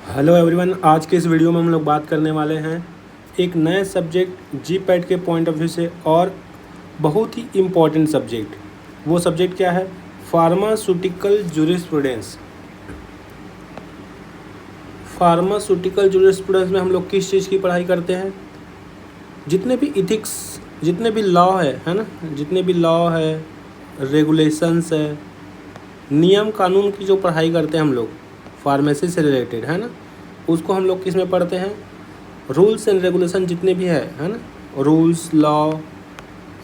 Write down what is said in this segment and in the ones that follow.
Hello everyone, आज के इस वीडियो में हम लोग बात करने वाले हैं एक नए सब्जेक्ट जीपैट के पॉइंट ऑफ व्यू से और बहुत ही इम्पॉर्टेंट सब्जेक्ट। वो सब्जेक्ट क्या है? Pharmaceutical jurisprudence. फार्मास्यूटिकल जूरिस्प्रूडेंस में हम लोग किस चीज़ की पढ़ाई करते हैं? जितने भी इथिक्स, जितने भी लॉ है ना, जितने भी लॉ है, रेगुलेशंस है, नियम कानून की जो पढ़ाई करते हैं हम लोग फार्मेसी से रिलेटेड, है ना, उसको हम लोग किस में पढ़ते हैं? रूल्स एंड रेगुलेशन जितने भी है ना, rules law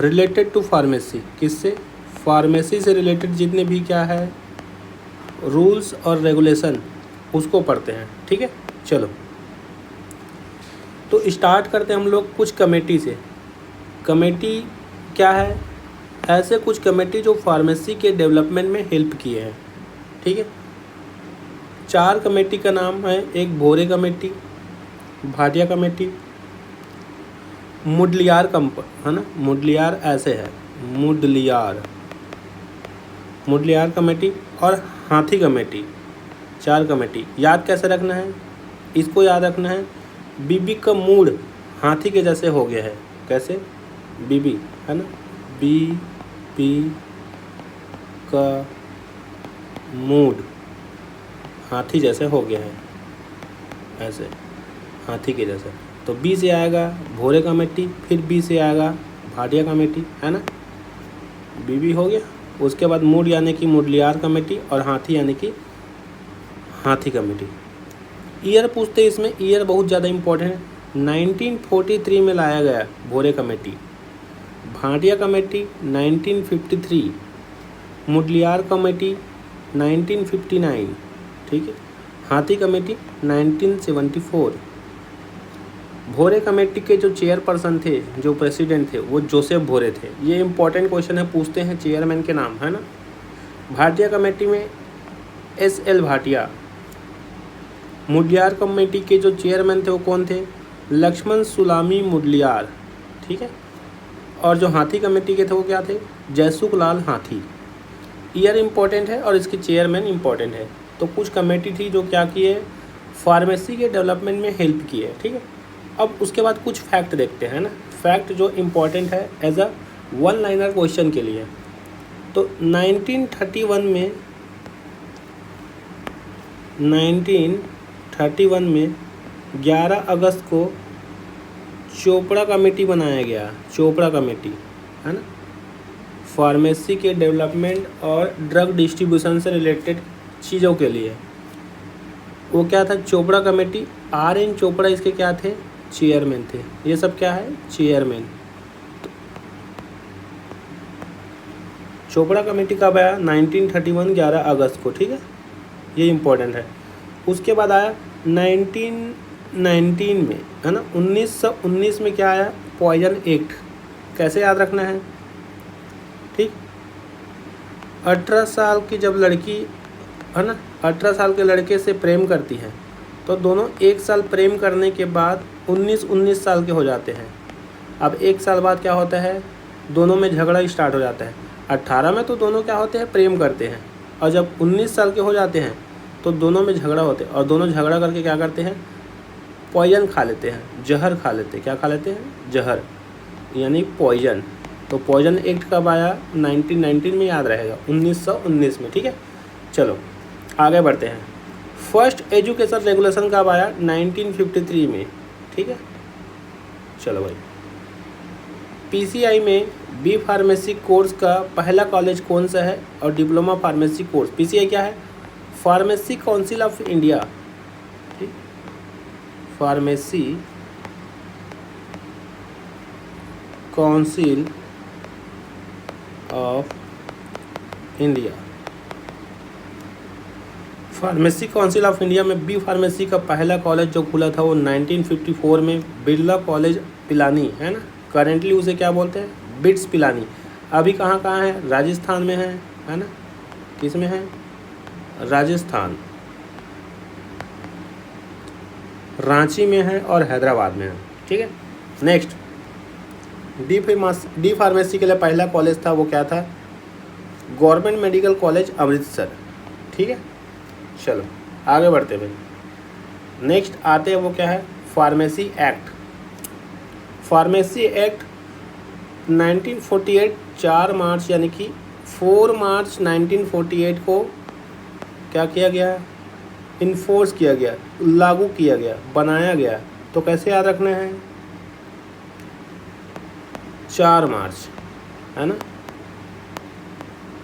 related to pharmacy. किससे? फार्मेसी से रिलेटेड जितने भी क्या है रूल्स और रेगुलेशन, उसको पढ़ते हैं। ठीक है, चलो तो स्टार्ट करते हैं हम लोग कुछ कमेटी से। कमेटी क्या है? ऐसे कुछ कमेटी जो फार्मेसी के डेवलपमेंट में हेल्प किए हैं। ठीक है, 4 कमेटी का नाम है। एक भोरे कमेटी, भाटिया कमेटी, मुडलियार है ना, मुडलियार ऐसे है, मुडलियार कमेटी और हाथी कमेटी। 4 कमेटी याद कैसे रखना है? इसको याद रखना है, बीबी का मूड हाथी के जैसे हो गया है। कैसे? बीबी है ना, बीबी का मूड हाथी जैसे हो गया है, ऐसे हाथी के जैसे। तो बी से आएगा भोरे कमेटी, फिर बी से आएगा भाटिया कमेटी, है ना, बीबी हो गया। उसके बाद मूड यानी कि मुडलियार कमेटी और हाथी यानी कि हाथी कमेटी। ईयर पूछते हैं इसमें, ईयर बहुत ज़्यादा इम्पोर्टेंट है। 1943 में लाया गया भोरे कमेटी, भाटिया कमेटी 1953, मुडलियार कमेटी 1959, ठीक है, हाथी कमेटी 1974। भोरे कमेटी के जो चेयरपर्सन थे, जो प्रेसिडेंट थे, वो जोसेफ भोरे थे। ये इंपॉर्टेंट क्वेश्चन है, पूछते हैं चेयरमैन के नाम, है ना। भाटिया कमेटी में SL भाटिया। मुडलियार कमेटी के जो चेयरमैन थे वो कौन थे? लक्ष्मण सुलामी मुडलियार, ठीक है। और जो हाथी कमेटी के थे वो क्या थे? जयसुख लाल हाथी। ईयर इम्पोर्टेंट है और इसके चेयरमैन इम्पोर्टेंट है। तो कुछ कमेटी थी जो क्या किए, फार्मेसी के डेवलपमेंट में हेल्प किए। ठीक है, अब उसके बाद कुछ फैक्ट देखते हैं ना, फैक्ट जो इम्पोर्टेंट है एज अ 1 लाइनर क्वेश्चन के लिए। तो 1931 में 11 अगस्त को चोपड़ा कमेटी बनाया गया। चोपड़ा कमेटी, है ना, फार्मेसी के डेवलपमेंट और ड्रग डिस्ट्रीब्यूशन से रिलेटेड चीज़ों के लिए। वो क्या था? चोपड़ा कमेटी। RN चोपड़ा इसके क्या थे? चेयरमैन थे। ये सब क्या है? चेयरमैन। चोपड़ा कमेटी कब आया? 1931 11 अगस्त को। ठीक है, ये इम्पोर्टेंट है। उसके बाद आया 1919 में, है ना, 1919 में क्या आया? Poison act. कैसे याद रखना है? ठीक, 18 साल की जब लड़की, है ना, 18 साल के लड़के से प्रेम करती है तो दोनों 1 साल प्रेम करने के बाद 19 साल के हो जाते हैं। अब 1 साल बाद क्या होता है? दोनों में झगड़ा स्टार्ट हो जाता है। 18 में तो दोनों क्या होते हैं? प्रेम करते हैं। और जब 19 साल के हो जाते हैं तो दोनों में झगड़ा होते हैं और दोनों झगड़ा करके क्या करते हैं? पॉइजन खा लेते हैं, जहर खा लेते हैं। क्या खा लेते हैं? जहर, यानी पॉइजन। तो पॉइजन एक्ट कब आया? 1919 में, याद रहेगा, 1919 में। ठीक है, चलो आगे बढ़ते हैं। फर्स्ट एजुकेशन रेगुलेशन कब आया? 1953 में। ठीक है, चलो भाई। PCI में बी फार्मेसी कोर्स का पहला कॉलेज कौन सा है? और डिप्लोमा फार्मेसी कोर्स। PCI क्या है? Pharmacy council of India. ठीक, pharmacy council of India. Pharmacy council of India में बी फार्मेसी का पहला कॉलेज जो खुला था वो 1954 में बिरला कॉलेज पिलानी, है ना। करेंटली उसे क्या बोलते हैं? बिट्स पिलानी। अभी कहाँ कहाँ है? राजस्थान में है ना। किस में है? राजस्थान, रांची में है और हैदराबाद में है। ठीक है, नेक्स्ट, डी फार्मेसी के लिए पहला कॉलेज था वो क्या था? Government medical college Amritsar. ठीक है, चलो आगे बढ़ते भाई। नेक्स्ट आते हैं वो क्या है, फार्मेसी एक्ट। फार्मेसी एक्ट 1948 4 मार्च यानी कि 4 मार्च 1948 को क्या किया गया, इन्फोर्स किया गया, लागू किया गया, बनाया गया। तो कैसे याद रखना है, 4 मार्च, है ना।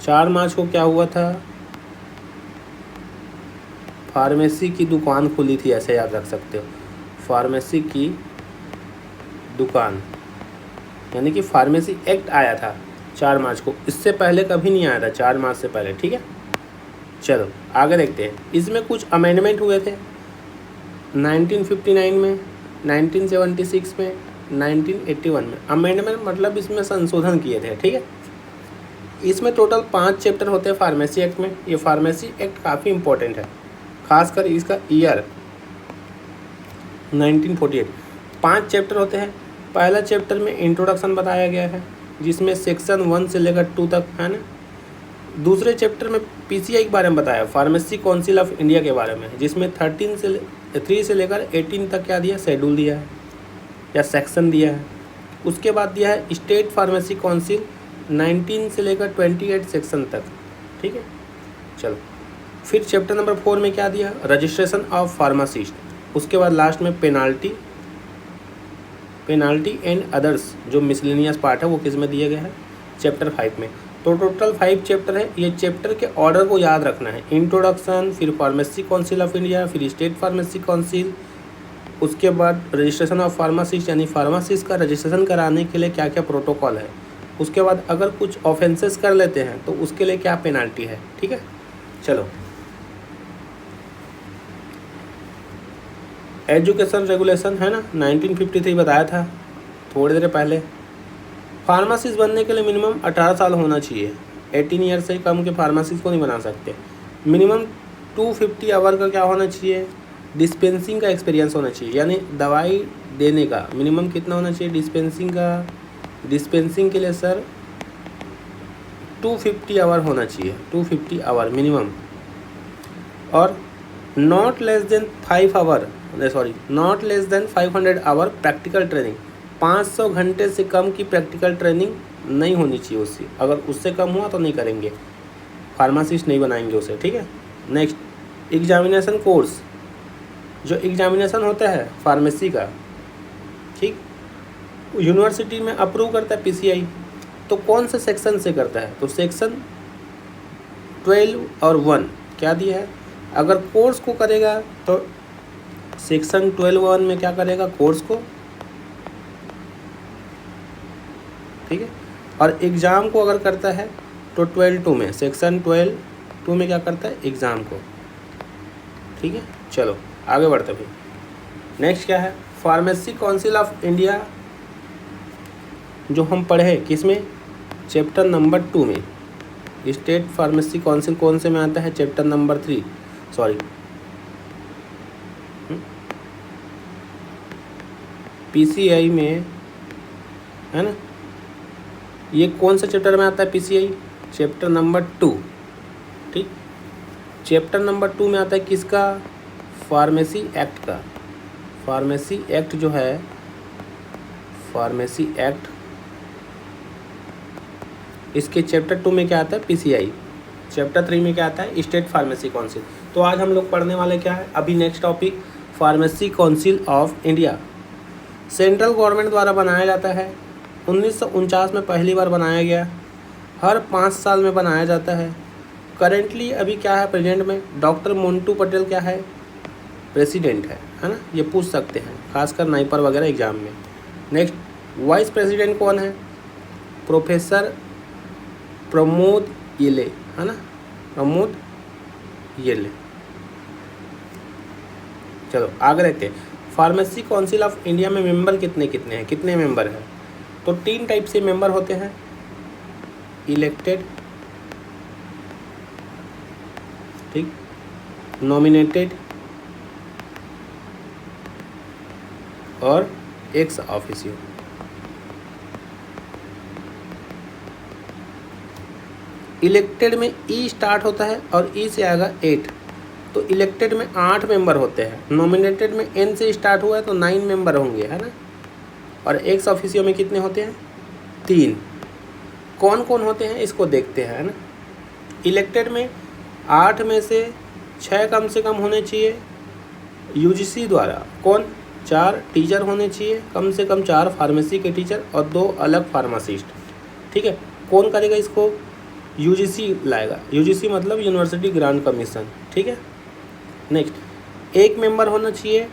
4 मार्च को क्या हुआ था, फार्मेसी की दुकान खुली थी, ऐसे याद रख सकते हो, फार्मेसी की दुकान, यानी कि फार्मेसी एक्ट आया था 4 मार्च को, इससे पहले कभी नहीं आया था 4 मार्च से पहले, ठीक है। चलो आगे देखते हैं, इसमें कुछ अमेंडमेंट हुए थे 1959 में, 1976 में, 1981 में। अमेंडमेंट मतलब इसमें संशोधन किए थे, ठीक है। इसमें टोटल 5 चैप्टर होते हैं फार्मेसी एक्ट में। ये फार्मेसी एक्ट काफ़ी इंपॉर्टेंट है, खासकर इसका ईयर 1948। 5 चैप्टर होते हैं। पहला चैप्टर में इंट्रोडक्शन बताया गया है, जिसमें सेक्शन 1 से लेकर 2 तक, है ना। दूसरे चैप्टर में पीसीआई के बारे में बताया, फार्मेसी काउंसिल ऑफ इंडिया के बारे में, जिसमें 3 से लेकर 18 तक क्या दिया, शेड्यूल दिया है या सेक्शन दिया है। उसके बाद दिया है स्टेट फार्मेसी काउंसिल 19 से लेकर 28 सेक्शन तक, ठीक है। चलो फिर चैप्टर नंबर 4 में क्या दिया, रजिस्ट्रेशन ऑफ फार्मासिस्ट। उसके बाद लास्ट में पेनाल्टी एंड अदर्स, जो मिसलेनियस पार्ट है वो किस में दिया गया है, चैप्टर 5 में। तो टोटल 5 चैप्टर है। ये चैप्टर के ऑर्डर को याद रखना है, इंट्रोडक्शन, फिर फार्मेसी काउंसिल ऑफ इंडिया, फिर स्टेट फार्मेसी काउंसिल, उसके बाद रजिस्ट्रेशन ऑफ फार्मासिस्ट, यानी फार्मासिस्ट का रजिस्ट्रेशन कराने के लिए क्या क्या प्रोटोकॉल है। उसके बाद अगर कुछ ऑफेंसेस कर लेते हैं तो उसके लिए क्या पेनाल्टी है, ठीक है। चलो एजुकेशन रेगुलेशन है ना, 1953 बताया था थोड़ी देर पहले। फार्मासिस्ट बनने के लिए मिनिमम 18 साल होना चाहिए, 18 ईयर से कम के फार्मासिस्ट को नहीं बना सकते। मिनिमम 250 आवर का क्या होना चाहिए, डिस्पेंसिंग का एक्सपीरियंस होना चाहिए, यानी दवाई देने का मिनिमम कितना होना चाहिए डिस्पेंसिंग का। डिस्पेंसिंग के लिए सर 250 आवर होना चाहिए, 250 आवर मिनिमम। और not less than 500 hour practical training, 500 घंटे से कम की प्रैक्टिकल ट्रेनिंग नहीं होनी चाहिए उससे। अगर उससे कम हुआ तो नहीं करेंगे, फार्मासिस्ट नहीं बनाएंगे उसे, ठीक है। नेक्स्ट एग्जामिनेशन कोर्स, जो एग्जामिनेशन होता है फार्मेसी का, ठीक, यूनिवर्सिटी में अप्रूव करता है पीसीआई। तो कौन से सेक्शन से करता है, तो सेक्शन 12 और 1 क्या दिया है। अगर कोर्स को करेगा तो सेक्शन 12(1) में क्या करेगा, कोर्स को, ठीक है। और एग्ज़ाम को अगर करता है तो 12(2) में, सेक्शन 12(2) में क्या करता है, एग्ज़ाम को, ठीक है। चलो आगे बढ़ते भाई। नेक्स्ट क्या है, फार्मेसी काउंसिल ऑफ इंडिया, जो हम पढ़े किसमें, चैप्टर नंबर 2 में। स्टेट फार्मेसी काउंसिल कौन से में आता है, चैप्टर नंबर 3, सॉरी पीसीआई में, है ना। ये कौन सा चैप्टर में आता है पीसीआई, चैप्टर नंबर 2, ठीक। चैप्टर नंबर 2 में आता है किसका, फार्मेसी एक्ट का। फार्मेसी एक्ट जो है, फार्मेसी एक्ट, इसके चैप्टर 2 में क्या आता है, पीसीआई। चैप्टर 3 में क्या आता है, स्टेट फार्मेसी काउंसिल। तो आज हम लोग पढ़ने वाले क्या है, अभी next topic pharmacy council of India. Central government द्वारा बनाया जाता है, 1949 में पहली बार बनाया गया, हर 5 साल में बनाया जाता है। करेंटली अभी क्या है, प्रेजेंट में डॉक्टर मोंटू पटेल क्या है, प्रेसिडेंट है ना। ये पूछ सकते हैं खासकर नाइपर वगैरह एग्जाम में। नेक्स्ट वाइस प्रेसिडेंट कौन है, प्रोफेसर प्रमोद येले, है ना, प्रमोद येले। चलो आगे रहते हैं। फार्मेसी काउंसिल ऑफ इंडिया में मेंबर कितने हैं, कितने मेंबर हैं, तो 3 टाइप से मेंबर होते हैं, इलेक्टेड, ठीक, नॉमिनेटेड और एक्स ऑफिशियो। इलेक्टेड में ई स्टार्ट होता है और ई से आएगा 8, तो इलेक्टेड में 8 मेंबर होते हैं, नॉमिनेटेड में N से स्टार्ट हुआ है तो 9 मेंबर होंगे, है ना। और एक्स ऑफिशियो में कितने होते हैं? 3। कौन कौन होते हैं इसको देखते हैं, है ना। इलेक्टेड में 8 में से 6 कम से कम होने चाहिए यूजीसी द्वारा। कौन? 4 टीचर होने चाहिए, कम से कम 4 फार्मेसी के टीचर और 2 अलग फार्मासिस्ट। ठीक है, कौन करेगा इसको? यूजीसी लाएगा। यूजीसी मतलब यूनिवर्सिटी ग्रांट कमीशन। ठीक है, नेक्स्ट 1 मेंबर होना चाहिए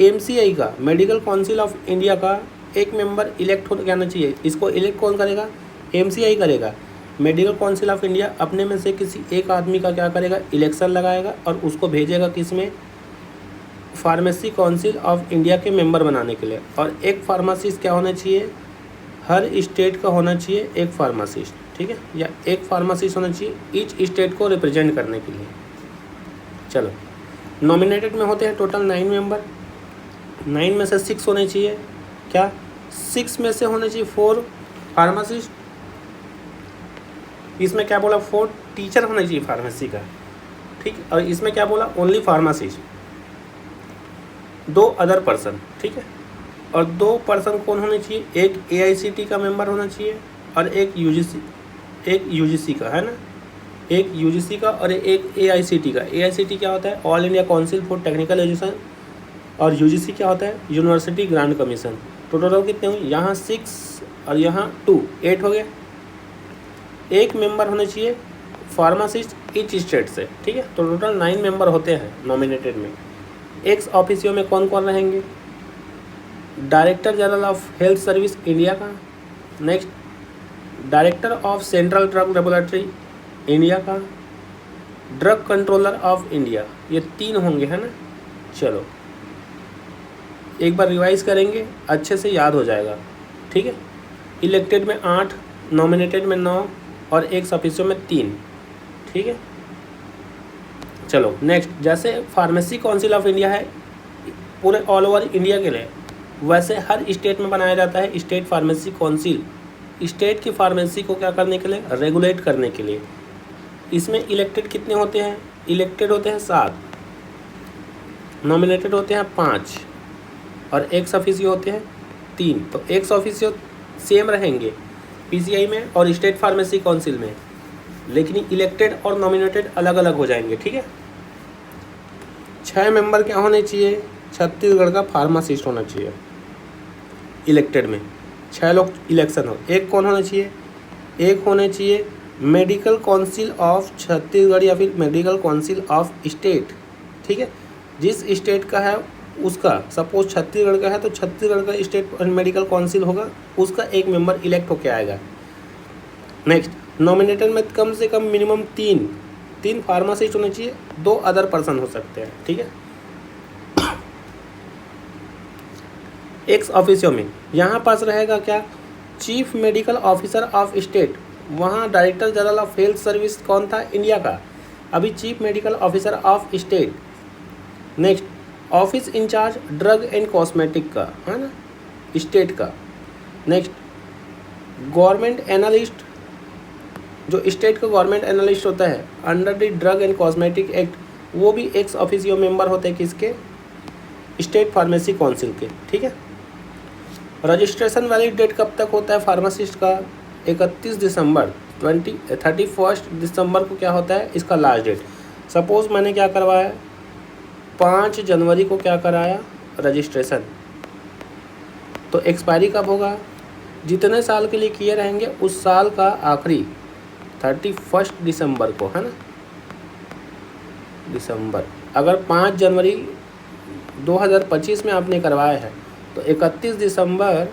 एमसीआई का, मेडिकल काउंसिल ऑफ इंडिया का 1 मेंबर इलेक्ट हो जाना चाहिए। इसको इलेक्ट कौन करेगा? एमसीआई करेगा। मेडिकल काउंसिल ऑफ इंडिया अपने में से किसी एक आदमी का क्या करेगा? इलेक्शन लगाएगा और उसको भेजेगा किस में? फार्मेसी काउंसिल ऑफ इंडिया के मेंबर बनाने के लिए। और एक फार्मासिस्ट क्या होना चाहिए? हर स्टेट का होना चाहिए एक फार्मासिस्ट। ठीक है, या एक फार्मासिस्ट होना चाहिए ईच स्टेट को रिप्रेजेंट करने के लिए। चलो, नॉमिनेटेड में होते हैं टोटल 9 मेंबर। 9 में से 6 होने चाहिए। क्या? 6 में से होने चाहिए 4 फार्मासिस्ट। इसमें क्या बोला? 4 टीचर होना चाहिए फार्मेसी का। ठीक, और इसमें क्या बोला? Only pharmacist. 2 other person. ठीक है, और 2 पर्सन कौन होने चाहिए? एक AICT का मेंबर होना चाहिए और एक यूजीसी का, है ना। एक यूजीसी का और एक AICT का। AICT क्या होता है? All India council for technical education. और यूजीसी क्या होता है? University grant commission. तो टोटल कितने हुए? यहाँ 6 और यहाँ 2, 8 हो गया। एक मेंबर होने चाहिए फार्मासिस्ट ईच स्टेट से। ठीक है, तो टोटल 9 मेंबर होते हैं नॉमिनेटेड में। एक्स ऑफिसियो में कौन कौन रहेंगे? Director general of health service India का, next director of central drug regulatory India का, ड्रग कंट्रोलर ऑफ इंडिया। ये 3 होंगे, है ना। चलो एक बार रिवाइज करेंगे, अच्छे से याद हो जाएगा। ठीक है, इलेक्टेड में 8, नॉमिनेटेड में 9 और एक्स ऑफिसियो में 3। ठीक है, चलो नेक्स्ट। जैसे फार्मेसी काउंसिल ऑफ इंडिया है पूरे ऑल ओवर इंडिया के लिए, वैसे हर स्टेट में बनाया जाता है स्टेट फार्मेसी काउंसिल। स्टेट की फार्मेसी को क्या करने के लिए? रेगुलेट करने के लिए। इसमें इलेक्टेड कितने होते हैं? इलेक्टेड होते हैं 7, नॉमिनेटेड होते हैं 5 और एक्स ऑफिसियो होते हैं 3। तो एक्स ऑफिसियो सेम रहेंगे PCI में और स्टेट फार्मेसी काउंसिल में, लेकिन इलेक्टेड और नॉमिनेटेड अलग अलग हो जाएंगे। ठीक है, 6 मेंबर क्या होने चाहिए? छत्तीसगढ़ का फार्मासिस्ट होना चाहिए। इलेक्टेड में 6 लोग इलेक्शन हो। एक कौन होना चाहिए? एक होने चाहिए मेडिकल काउंसिल ऑफ छत्तीसगढ़ या फिर मेडिकल काउंसिल ऑफ स्टेट। ठीक है, जिस स्टेट का है उसका, सपोज छत्तीसगढ़ का है तो छत्तीसगढ़ का स्टेट मेडिकल काउंसिल होगा, उसका एक मेंबर इलेक्ट होकर आएगा। नेक्स्ट, नॉमिनेटेड में कम से कम मिनिमम 3 फार्मासिस्ट होने चाहिए, 2 अदर पर्सन हो सकते हैं। ठीक है, एक्स ऑफिसियो में यहाँ पास रहेगा क्या? Chief medical officer of state. वहाँ director general of health service कौन था? इंडिया का। अभी chief medical officer of state. Next, office incharge drug and cosmetic का, है ना, स्टेट का। नेक्स्ट, गवर्नमेंट एनालिस्ट, जो स्टेट का गवर्नमेंट एनालिस्ट होता है under the drug and cosmetic act, वो भी एक्स ऑफिसियो मेंबर होते हैं किसके? स्टेट फार्मेसी काउंसिल के। ठीक है, रजिस्ट्रेशन वैलिड डेट कब तक होता है फार्मासिस्ट का? 31 दिसंबर। 31 दिसंबर को क्या होता है इसका लास्ट डेट। सपोज मैंने क्या करवाया, 5 जनवरी को क्या कराया? रजिस्ट्रेशन। तो एक्सपायरी कब होगा? जितने साल के लिए किए रहेंगे उस साल का आखिरी 31 दिसंबर को, है ना, दिसंबर। अगर 5 जनवरी 2025 में आपने करवाया है तो 31 दिसंबर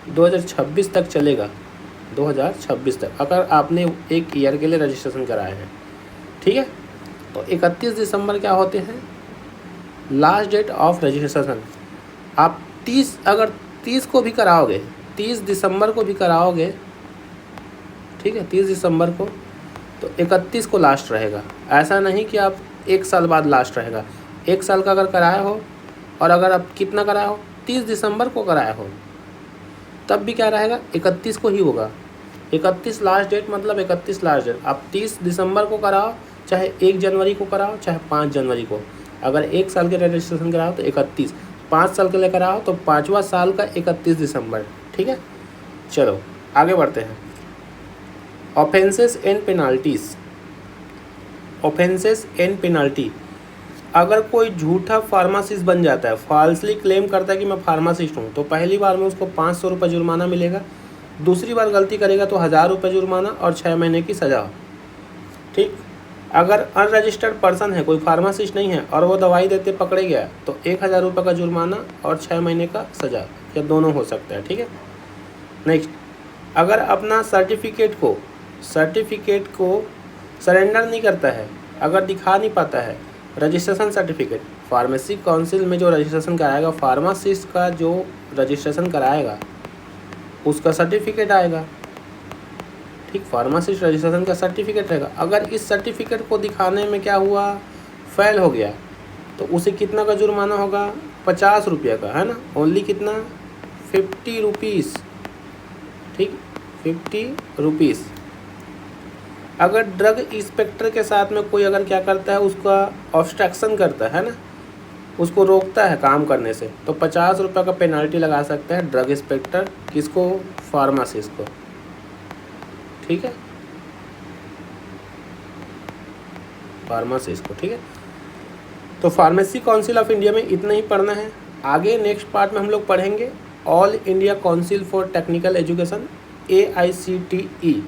2026 तक चलेगा। 2026 तक अगर आपने 1 ईयर के लिए रजिस्ट्रेशन कराया है। ठीक है, तो 31 दिसंबर क्या होते हैं? Last date of registration. आप 30 को भी कराओगे, 30 दिसंबर को भी कराओगे, ठीक है, 30 दिसंबर को, तो 31 को लास्ट रहेगा। ऐसा नहीं कि आप 1 साल बाद लास्ट रहेगा। 1 साल का अगर कराया हो और अगर आप कितना कराया हो, 30 दिसंबर को कराया हो, तब भी क्या रहेगा? 31 को ही होगा। 31 लास्ट डेट मतलब 31 लास्ट डेट। आप 30 दिसंबर को कराओ चाहे 1 जनवरी को कराओ चाहे 5 जनवरी को। अगर 1 साल के रजिस्ट्रेशन कराओ तो 31, 5 साल के लिए कराओ तो 5वां साल का 31 दिसंबर। ठीक है, चलो आगे बढ़ते हैं। Offences and penalties. Offences and penalty, अगर कोई झूठा फार्मासिस्ट बन जाता है, फॉल्सली क्लेम करता है कि मैं फार्मासिस्ट हूँ, तो पहली बार में उसको 500 रुपये जुर्माना मिलेगा, दूसरी बार गलती करेगा तो 1000 रुपये जुर्माना और 6 महीने की सज़ा। ठीक, अगर अनरजिस्टर्ड पर्सन है, कोई फार्मासिस्ट नहीं है और वो दवाई देते पकड़े गया तो 1000 रुपये का जुर्माना और 6 महीने का सज़ा, या दोनों हो सकता है। ठीक है, नेक्स्ट, अगर अपना सर्टिफिकेट को सरेंडर नहीं करता है, अगर दिखा नहीं पाता है रजिस्ट्रेशन सर्टिफिकेट, फार्मेसी काउंसिल में जो रजिस्ट्रेशन कराएगा, फार्मासिस्ट का जो रजिस्ट्रेशन कराएगा उसका सर्टिफिकेट आएगा। ठीक, फार्मासिस्ट रजिस्ट्रेशन का सर्टिफिकेट रहेगा। अगर इस सर्टिफिकेट को दिखाने में क्या हुआ, फेल हो गया, तो उसे कितना का जुर्माना होगा, 50 रुपये का, है ना, ओनली कितना, 50 रुपीज़। ठीक, 50 रुपीज़। अगर ड्रग इंस्पेक्टर के साथ में कोई अगर क्या करता है, उसका ऑब्स्ट्रक्शन करता है ना, उसको रोकता है काम करने से, तो 50 रुपये का पेनल्टी लगा सकता है ड्रग इंस्पेक्टर, किसको, फार्मासिस्ट को। ठीक है, फार्मासिस्ट को। ठीक है, तो फार्मेसी काउंसिल ऑफ इंडिया में इतना ही पढ़ना है। आगे नेक्स्ट पार्ट में हम लोग पढ़ेंगे all India council for technical education, AICTE।